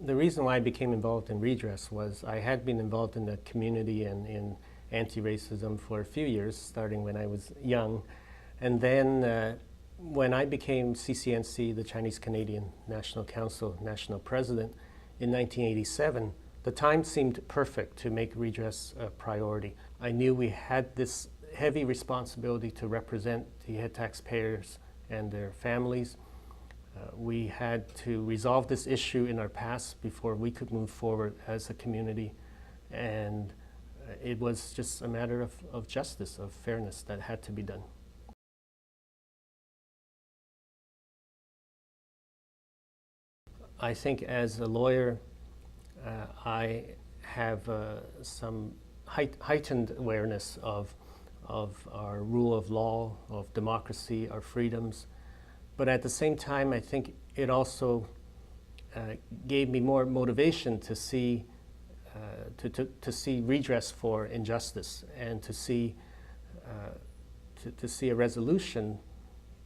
The reason why I became involved in redress was I had been involved in the community and in anti-racism for a few years, starting when I was young. And then when I became CCNC, the Chinese Canadian National Council National President, in 1987, the time seemed perfect to make redress a priority. I knew we had this heavy responsibility to represent the head taxpayers and their families. We had to resolve this issue in our past before we could move forward as a community. And it was just a matter of justice, of fairness that had to be done. I think as a lawyer, I have some heightened awareness of our rule of law, of democracy, our freedoms. But at the same time, I think it also gave me more motivation to see redress for injustice and to see a resolution,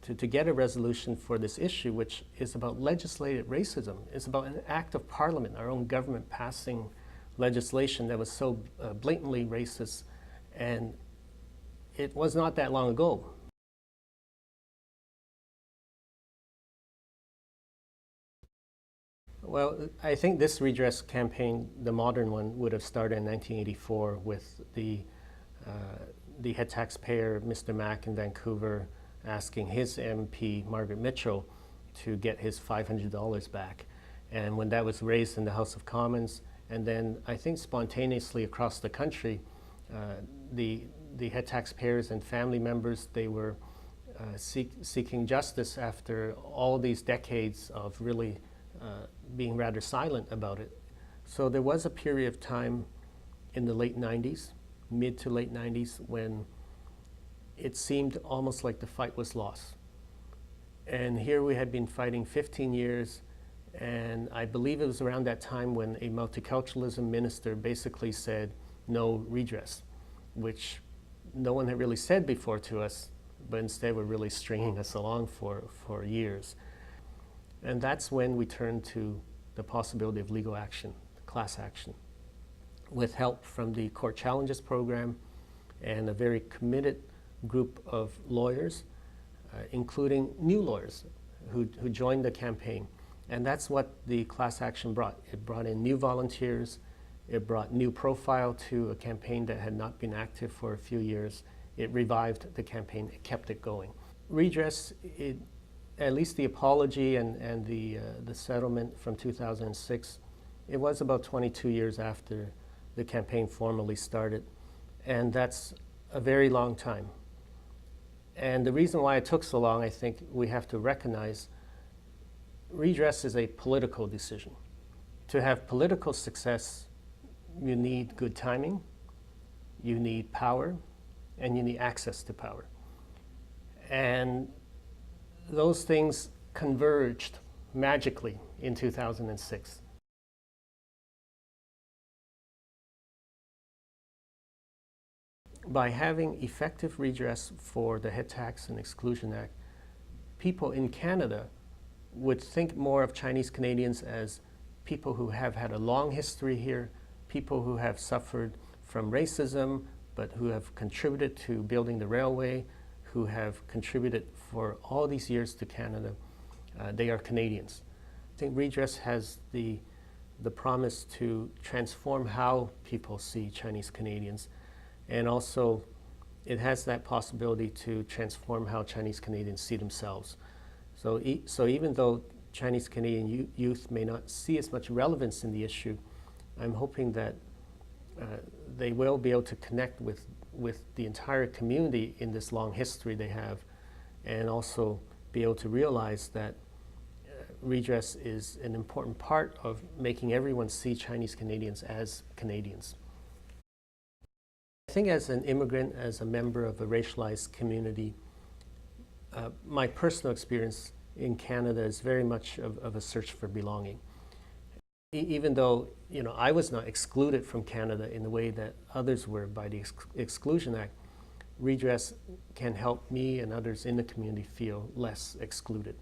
to get a resolution for this issue, which is about legislated racism. It's about an act of parliament, our own government passing legislation that was so blatantly racist, and it was not that long ago. Well, I think this redress campaign, the modern one, would have started in 1984 with the head taxpayer, Mr. Mack in Vancouver, asking his MP, Margaret Mitchell, to get his $500 back. And when that was raised in the House of Commons, and then I think spontaneously across the country, the head taxpayers and family members, they were seeking justice after all these decades of really being rather silent about it. So there was a period of time in the late 90s, mid to late 90s, when it seemed almost like the fight was lost. And here we had been fighting 15 years, and I believe it was around that time when a multiculturalism minister basically said, no redress, which no one had really said before to us, but instead were really stringing us along for years. And that's when we turned to the possibility of legal action, class action, with help from the Court Challenges Program and a very committed group of lawyers, including new lawyers who joined the campaign. And that's what the class action brought. It brought in new volunteers. It brought new profile to a campaign that had not been active for a few years. It revived the campaign. It kept it going. Redress, at least the apology and the settlement from 2006, it was about 22 years after the campaign formally started. And that's a very long time. And the reason why it took so long, I think we have to recognize, redress is a political decision. To have political success, you need good timing, you need power, and you need access to power. And those things converged magically in 2006. By having effective redress for the Head Tax and Exclusion Act, people in Canada would think more of Chinese Canadians as people who have had a long history here, people who have suffered from racism, but who have contributed to building the railway, who have contributed for all these years to Canada. They are Canadians. I think redress has the promise to transform how people see Chinese Canadians, and also it has that possibility to transform how Chinese Canadians see themselves. So even though Chinese Canadian youth may not see as much relevance in the issue, I'm hoping that they will be able to connect with the entire community in this long history they have, and also be able to realize that redress is an important part of making everyone see Chinese Canadians as Canadians. I think as an immigrant, as a member of a racialized community, my personal experience in Canada is very much of a search for belonging. Even though I was not excluded from Canada in the way that others were by the Exclusion Act, redress can help me and others in the community feel less excluded.